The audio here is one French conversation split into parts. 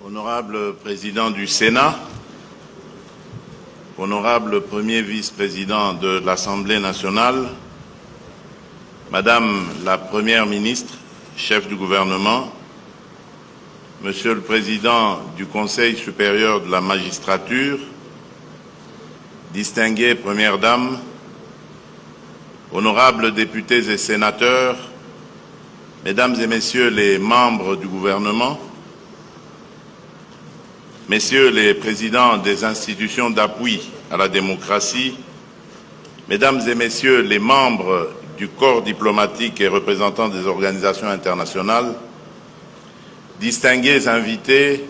Honorable Président du Sénat, Honorable Premier Vice-président de l'Assemblée nationale, Madame la Première ministre, chef du gouvernement, Monsieur le Président du Conseil supérieur de la magistrature, distinguées Premières Dames, honorables députés et sénateurs, Mesdames et Messieurs les membres du gouvernement, Messieurs les présidents des institutions d'appui à la démocratie, Mesdames et Messieurs les membres du corps diplomatique et représentants des organisations internationales, distingués invités,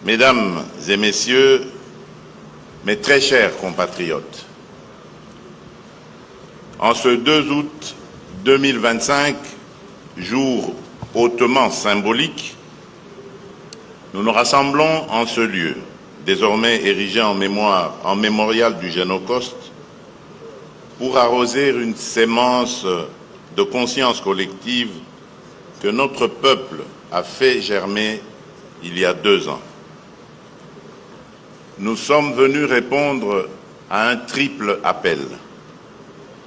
Mesdames et Messieurs, mes très chers compatriotes, en ce 2 août 2025, jour hautement symbolique, nous nous rassemblons en ce lieu, désormais érigé en mémorial du Génocauste, pour arroser une sémence de conscience collective que notre peuple a fait germer il y a 2 ans. Nous sommes venus répondre à un triple appel.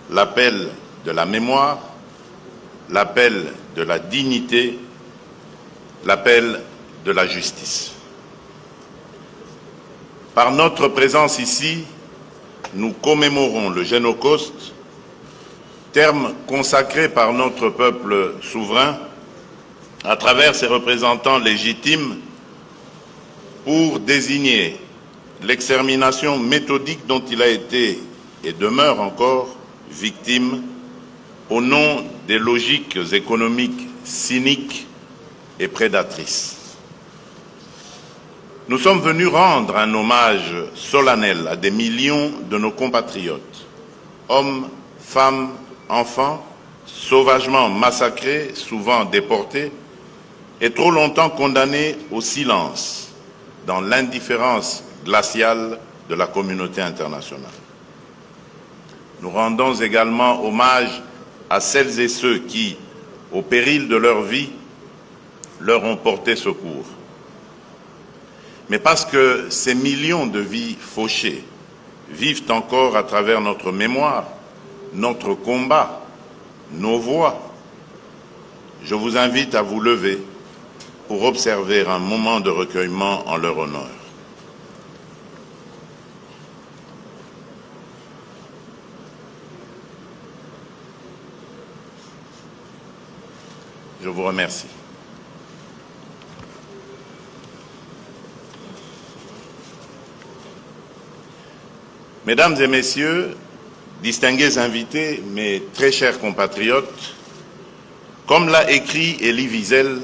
L'appel de la mémoire, l'appel de la dignité, l'appel de la justice. Par notre présence ici, nous commémorons le Génocauste, terme consacré par notre peuple souverain à travers ses représentants légitimes pour désigner l'extermination méthodique dont il a été et demeure encore victime au nom des logiques économiques cyniques et prédatrices. Nous sommes venus rendre un hommage solennel à des millions de nos compatriotes, hommes, femmes, enfants, sauvagement massacrés, souvent déportés, et trop longtemps condamnés au silence, dans l'indifférence glaciale de la communauté internationale. Nous rendons également hommage à celles et ceux qui, au péril de leur vie, leur ont porté secours. Mais parce que ces millions de vies fauchées vivent encore à travers notre mémoire, notre combat, nos voix, je vous invite à vous lever pour observer un moment de recueillement en leur honneur. Je vous remercie. Mesdames et Messieurs, distingués invités, mes très chers compatriotes, comme l'a écrit Elie Wiesel,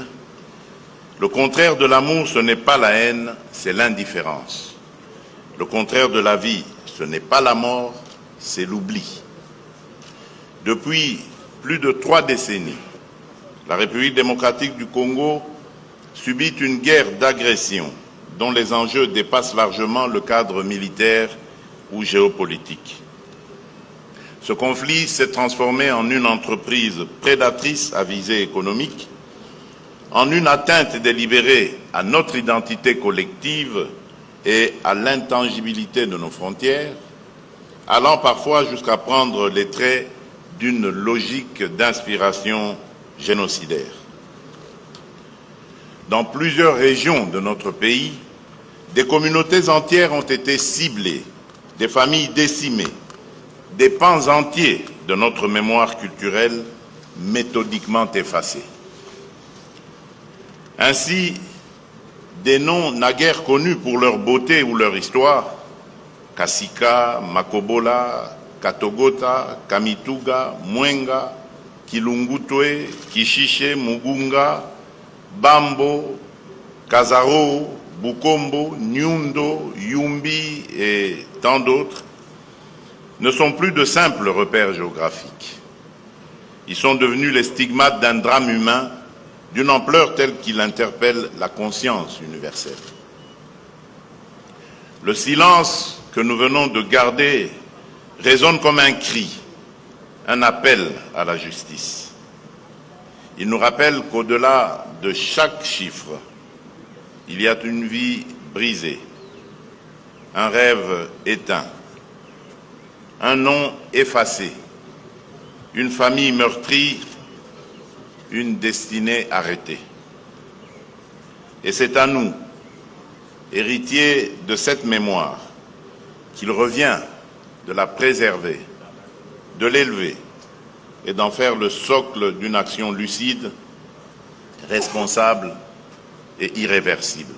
le contraire de l'amour, ce n'est pas la haine, c'est l'indifférence. Le contraire de la vie, ce n'est pas la mort, c'est l'oubli. Depuis plus de 3 décennies, la République démocratique du Congo subit une guerre d'agression dont les enjeux dépassent largement le cadre militaire ou géopolitique. Ce conflit s'est transformé en une entreprise prédatrice à visée économique, en une atteinte délibérée à notre identité collective et à l'intangibilité de nos frontières, allant parfois jusqu'à prendre les traits d'une logique d'inspiration génocidaire. Dans plusieurs régions de notre pays, des communautés entières ont été ciblées, des familles décimées, des pans entiers de notre mémoire culturelle méthodiquement effacés. Ainsi, des noms naguère connus pour leur beauté ou leur histoire, Kasika, Makobola, Katogota, Kamituga, Mwenga, Kilungutwe, Kishiche, Mugunga, Bambo, Kazaro, Bukombo, Nyundo, Yumbi et tant d'autres, ne sont plus de simples repères géographiques. Ils sont devenus les stigmates d'un drame humain d'une ampleur telle qu'il interpelle la conscience universelle. Le silence que nous venons de garder résonne comme un cri, un appel à la justice. Il nous rappelle qu'au-delà de chaque chiffre, il y a une vie brisée, un rêve éteint, un nom effacé, une famille meurtrie, une destinée arrêtée. Et c'est à nous, héritiers de cette mémoire, qu'il revient de la préserver, de l'élever et d'en faire le socle d'une action lucide, responsable et irréversible.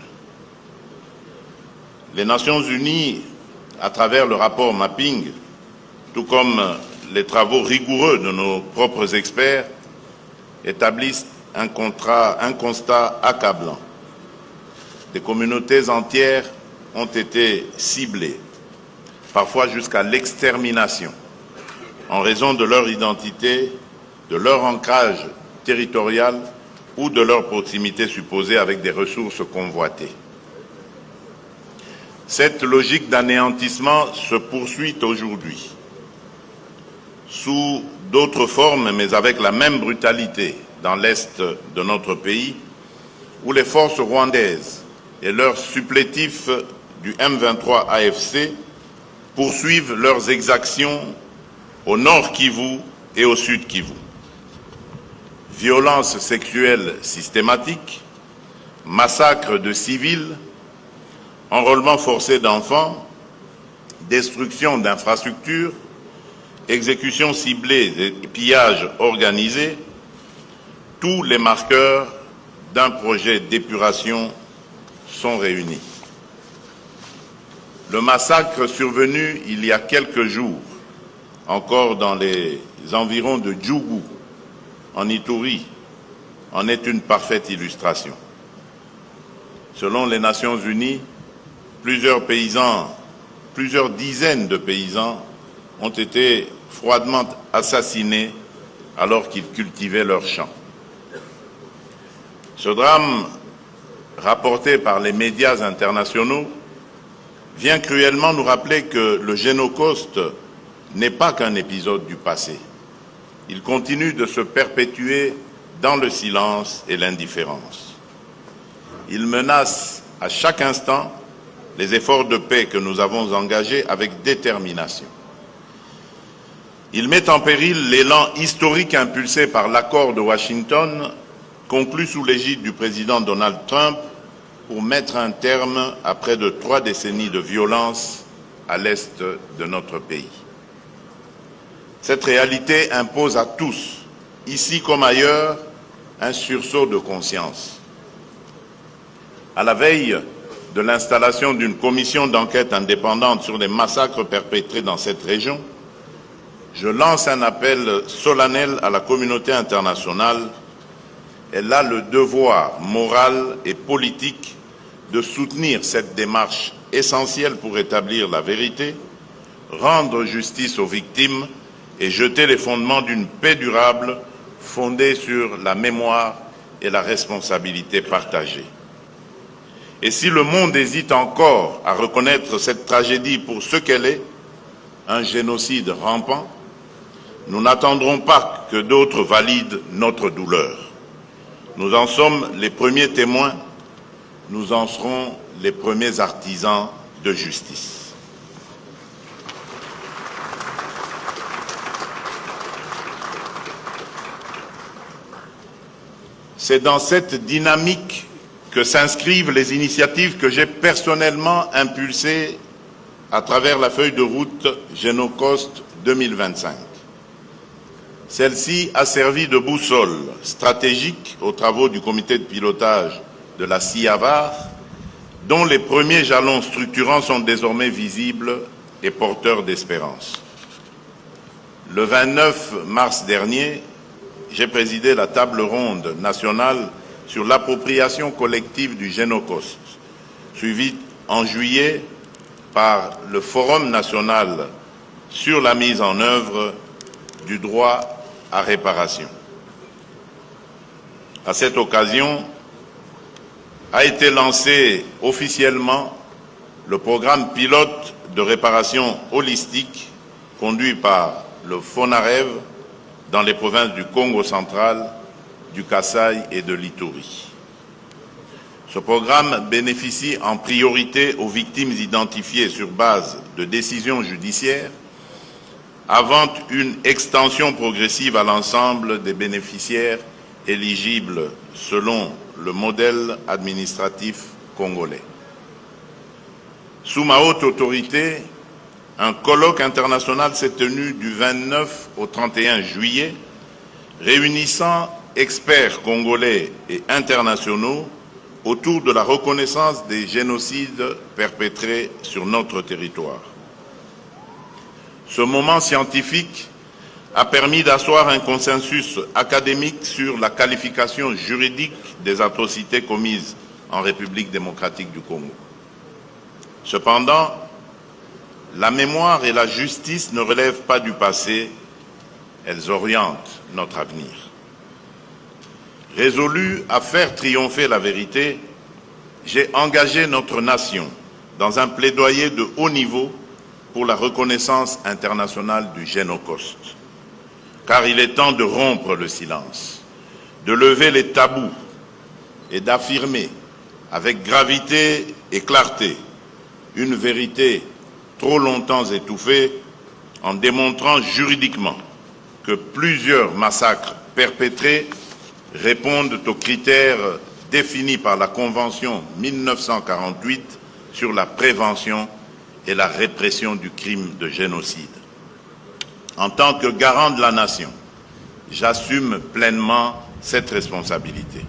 Les Nations Unies, à travers le rapport Mapping, tout comme les travaux rigoureux de nos propres experts, établissent un constat accablant. Des communautés entières ont été ciblées, parfois jusqu'à l'extermination, en raison de leur identité, de leur ancrage territorial ou de leur proximité supposée avec des ressources convoitées. Cette logique d'anéantissement se poursuit aujourd'hui, sous d'autres formes, mais avec la même brutalité dans l'est de notre pays, où les forces rwandaises et leurs supplétifs du M23 AFC poursuivent leurs exactions au nord Kivu et au sud Kivu. Violences sexuelles systématiques, massacres de civils, enrôlement forcé d'enfants, destruction d'infrastructures, exécutions ciblées et pillages organisés, tous les marqueurs d'un projet d'épuration sont réunis. Le massacre survenu il y a quelques jours, encore dans les environs de Djougou, en Ituri, en est une parfaite illustration. Selon les Nations Unies, plusieurs dizaines de paysans ont été froidement assassinés alors qu'ils cultivaient leurs champs. Ce drame, rapporté par les médias internationaux, vient cruellement nous rappeler que le Génocoste n'est pas qu'un épisode du passé. Il continue de se perpétuer dans le silence et l'indifférence. Il menace à chaque instant les efforts de paix que nous avons engagés avec détermination. Il met en péril l'élan historique impulsé par l'accord de Washington, conclu sous l'égide du président Donald Trump, pour mettre un terme à près de 3 décennies de violence à l'est de notre pays. Cette réalité impose à tous, ici comme ailleurs, un sursaut de conscience. À la veille de l'installation d'une commission d'enquête indépendante sur les massacres perpétrés dans cette région, je lance un appel solennel à la communauté internationale. Elle a le devoir moral et politique de soutenir cette démarche essentielle pour établir la vérité, rendre justice aux victimes et jeter les fondements d'une paix durable fondée sur la mémoire et la responsabilité partagée. Et si le monde hésite encore à reconnaître cette tragédie pour ce qu'elle est, un génocide rampant, nous n'attendrons pas que d'autres valident notre douleur. Nous en sommes les premiers témoins, nous en serons les premiers artisans de justice. C'est dans cette dynamique que s'inscrivent les initiatives que j'ai personnellement impulsées à travers la feuille de route Génocoste 2025. Celle-ci a servi de boussole stratégique aux travaux du comité de pilotage de la CIAVAR, dont les premiers jalons structurants sont désormais visibles et porteurs d'espérance. Le 29 mars dernier, j'ai présidé la table ronde nationale sur l'appropriation collective du Génocoste, suivie en juillet par le Forum national sur la mise en œuvre du droit à réparation. À cette occasion, a été lancé officiellement le programme pilote de réparation holistique conduit par le FONAREV dans les provinces du Congo central, du Kasaï et de l'Ituri. Ce programme bénéficie en priorité aux victimes identifiées sur base de décisions judiciaires, avant une extension progressive à l'ensemble des bénéficiaires éligibles selon le modèle administratif congolais. Sous ma haute autorité, un colloque international s'est tenu du 29 au 31 juillet, réunissant experts congolais et internationaux autour de la reconnaissance des génocides perpétrés sur notre territoire. Ce moment scientifique a permis d'asseoir un consensus académique sur la qualification juridique des atrocités commises en République démocratique du Congo. Cependant, la mémoire et la justice ne relèvent pas du passé, elles orientent notre avenir. Résolu à faire triompher la vérité, j'ai engagé notre nation dans un plaidoyer de haut niveau pour la reconnaissance internationale du Génocide. Car il est temps de rompre le silence, de lever les tabous et d'affirmer avec gravité et clarté une vérité trop longtemps étouffée en démontrant juridiquement que plusieurs massacres perpétrés répondent aux critères définis par la Convention 1948 sur la prévention et la répression du crime de génocide. En tant que garant de la nation, j'assume pleinement cette responsabilité.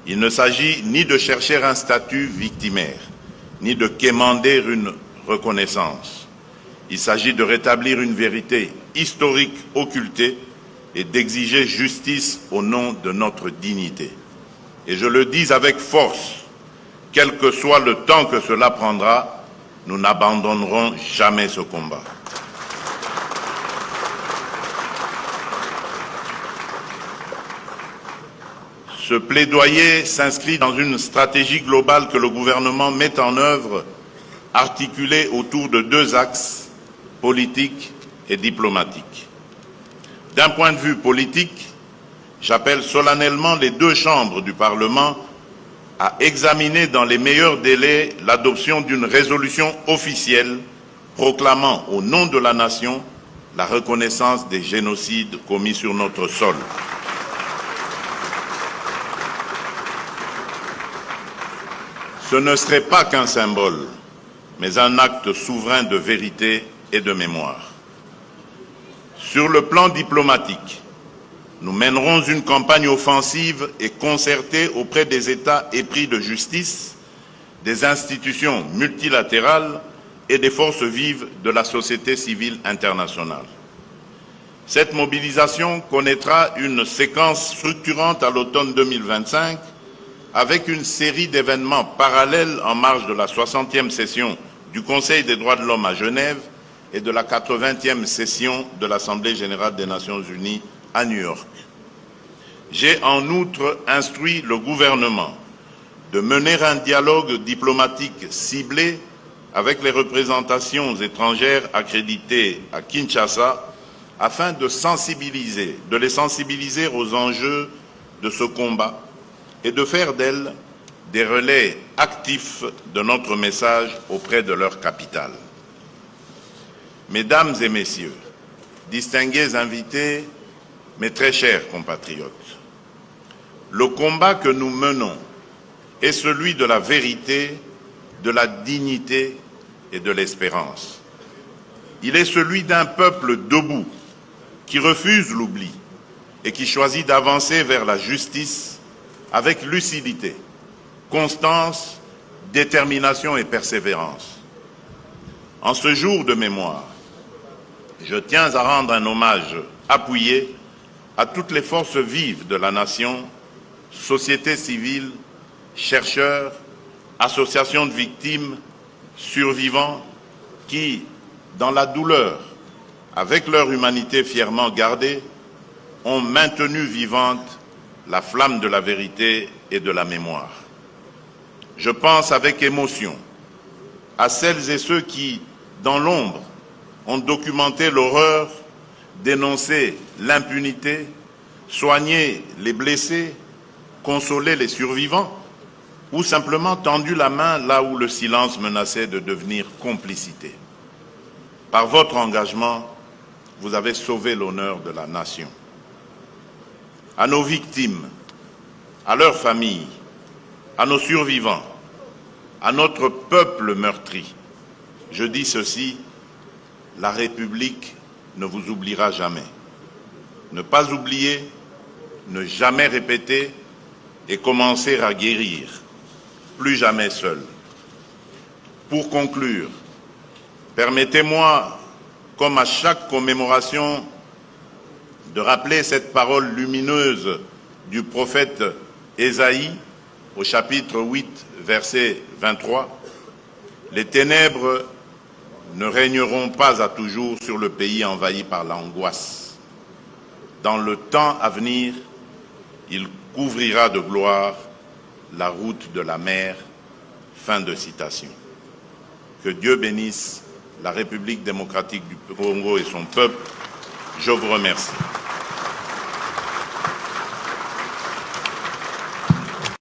Il ne s'agit ni de chercher un statut victimaire, ni de quémander une reconnaissance. Il s'agit de rétablir une vérité historique occultée et d'exiger justice au nom de notre dignité. Et je le dis avec force, quel que soit le temps que cela prendra, nous n'abandonnerons jamais ce combat. Ce plaidoyer s'inscrit dans une stratégie globale que le gouvernement met en œuvre, articulée autour de deux axes, politiques et diplomatiques. D'un point de vue politique, j'appelle solennellement les deux chambres du Parlement à examiner dans les meilleurs délais l'adoption d'une résolution officielle proclamant au nom de la nation la reconnaissance des génocides commis sur notre sol. Ce ne serait pas qu'un symbole, mais un acte souverain de vérité et de mémoire. Sur le plan diplomatique, nous mènerons une campagne offensive et concertée auprès des États épris de justice, des institutions multilatérales et des forces vives de la société civile internationale. Cette mobilisation connaîtra une séquence structurante à l'automne 2025 avec une série d'événements parallèles en marge de la 60e session du Conseil des droits de l'homme à Genève et de la 80e session de l'Assemblée générale des Nations unies à New York. J'ai en outre instruit le gouvernement de mener un dialogue diplomatique ciblé avec les représentations étrangères accréditées à Kinshasa afin de les sensibiliser aux enjeux de ce combat et de faire d'elles des relais actifs de notre message auprès de leur capitale. Mesdames et messieurs, distingués invités, mes très chers compatriotes, le combat que nous menons est celui de la vérité, de la dignité et de l'espérance. Il est celui d'un peuple debout qui refuse l'oubli et qui choisit d'avancer vers la justice avec lucidité, constance, détermination et persévérance. En ce jour de mémoire, je tiens à rendre un hommage appuyé à toutes les forces vives de la nation, société civile, chercheurs, associations de victimes, survivants, qui, dans la douleur, avec leur humanité fièrement gardée, ont maintenu vivante la flamme de la vérité et de la mémoire. Je pense avec émotion à celles et ceux qui, dans l'ombre, ont documenté l'horreur, dénoncé l'impunité, soigné les blessés, consolé les survivants, ou simplement tendu la main là où le silence menaçait de devenir complicité. Par votre engagement, vous avez sauvé l'honneur de la nation. À nos victimes, à leurs familles, à nos survivants, à notre peuple meurtri, je dis ceci, la République ne vous oubliera jamais. Ne pas oublier, ne jamais répéter et commencer à guérir. Plus jamais seul. Pour conclure, permettez-moi, comme à chaque commémoration, de rappeler cette parole lumineuse du prophète Ésaïe au chapitre 8, verset 23. Les ténèbres ne régneront pas à toujours sur le pays envahi par l'angoisse. Dans le temps à venir, il couvrira de gloire la route de la mer. Fin de citation. Que Dieu bénisse la République démocratique du Congo et son peuple. Je vous remercie.